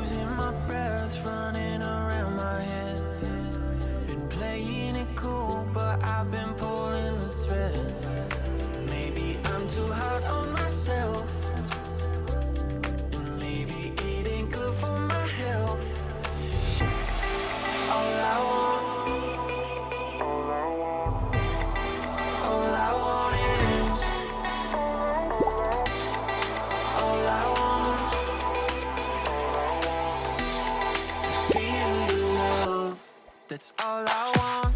losing my breath, running around my head. Been playing it cool, but I've been pulling the thread. Maybe I'm too hard on myself, and maybe it ain't good for my health. All I want is, all I want to feel your love. That's all I want.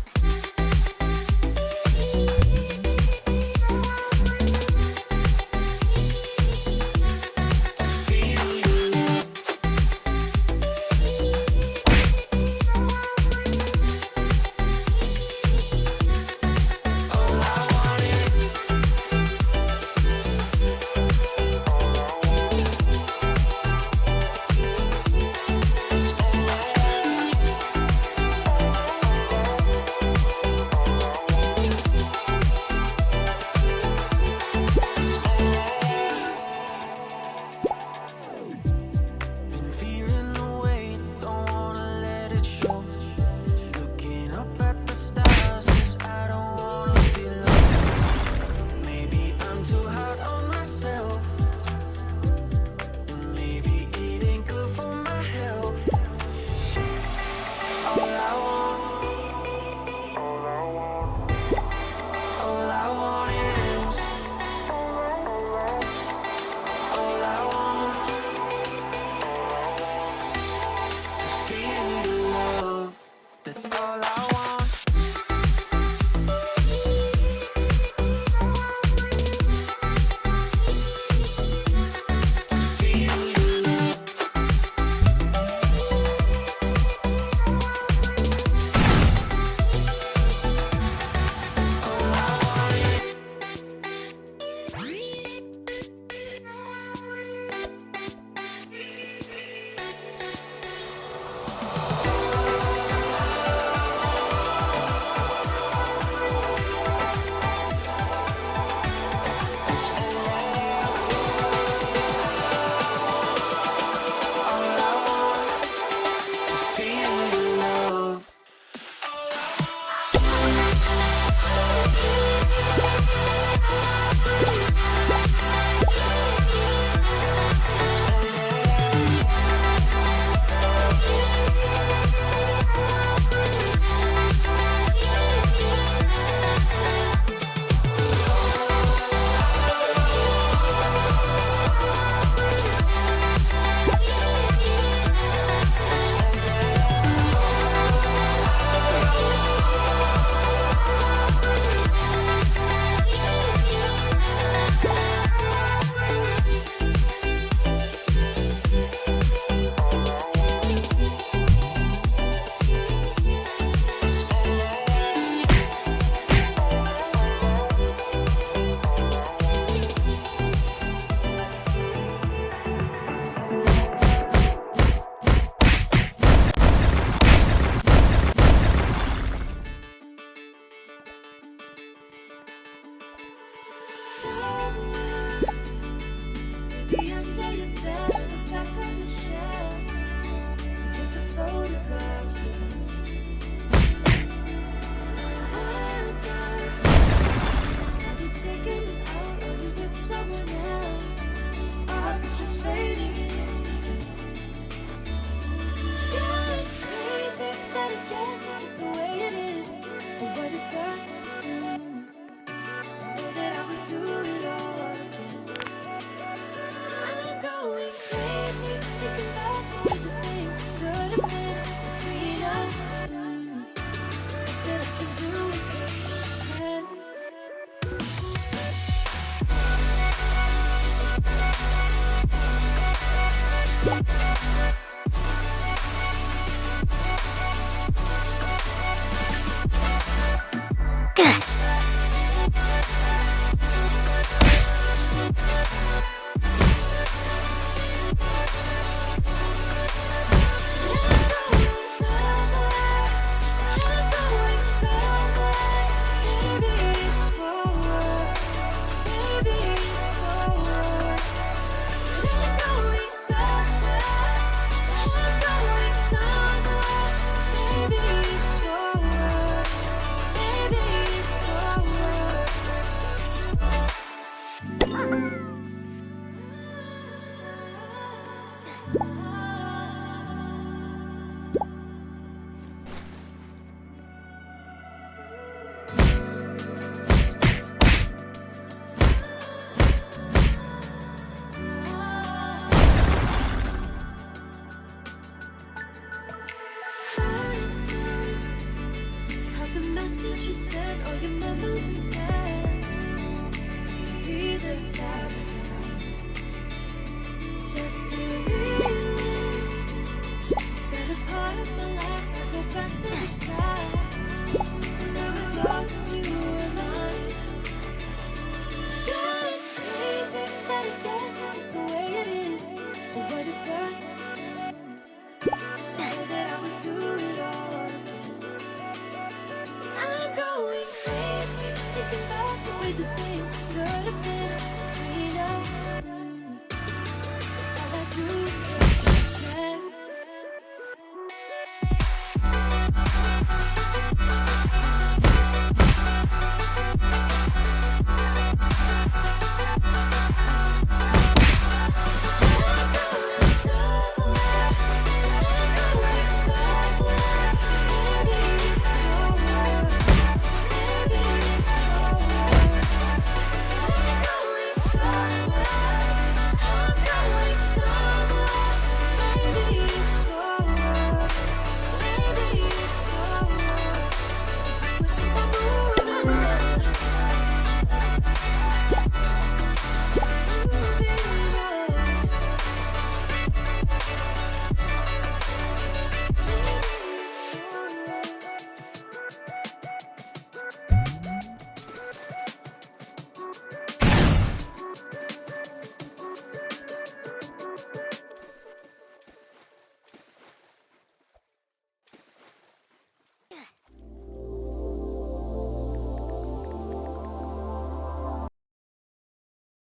That's all I want. Maybe under your bed, the back of the shelf, with the photographs of us. Have you taken it out? Are you with someone else? Our pictures fading into this. Yeah, it's crazy that it gets just the way it is. For what it's worth, I know that I would do it all again. I'm going crazy, thinking about all the things that could have been between us. I said I can do it again. Have the message you sent or your memos intact. Be the type